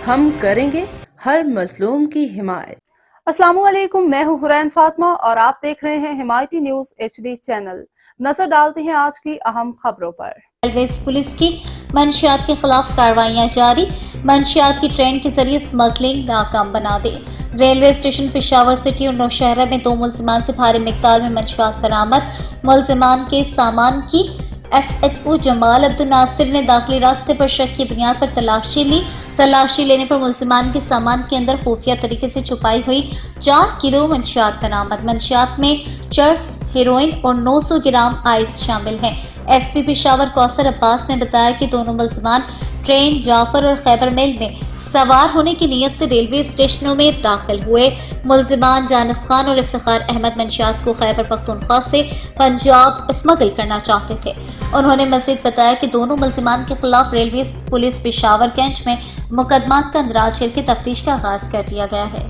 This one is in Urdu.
ہم کریں گے ہر مظلوم کی حمایت۔ السلام علیکم، میں ہوں حرین فاطمہ اور آپ دیکھ رہے ہیں حمایتی نیوز HD چینل۔ نظر ڈالتے ہیں آج کی اہم خبروں پر۔ ریلویز پولیس کی منشیات کے خلاف کارروائیاں جاری، منشیات کی ٹرین کے ذریعے اسمگلنگ ناکام بنا دی۔ ریلوے اسٹیشن پشاور سٹی اور نوشہرہ میں 2 ملزمان سے بھاری مقدار میں منشیات برآمد۔ ملزمان کے سامان کی SHO جمال عبد الناصر نے داخلی راستے پر شک کی بنیاد پر تلاشی لی۔ تلاشی لینے پر ملزمان کے سامان کے اندر خفیہ طریقے سے چھپائی ہوئی 4 کلو منشیات برآمد۔ منشیات میں چرس، ہیروئن اور 900 گرام آئس شامل ہیں۔ SP پشاور کوثر عباس نے بتایا کہ دونوں ملزمان ٹرین جعفر اور خیبر میل میں سوار ہونے کی نیت سے ریلوے اسٹیشنوں میں داخل ہوئے۔ ملزمان جانس خان اور افتخار احمد منشیات کو خیبر پختونخوا سے پنجاب اسمگل کرنا چاہتے تھے۔ انہوں نے مزید بتایا کہ دونوں ملزمان کے خلاف ریلوے پولیس پشاور کینٹ میں مقدمات کا اندراج ہے کہ تفتیش کا آغاز کر دیا گیا ہے۔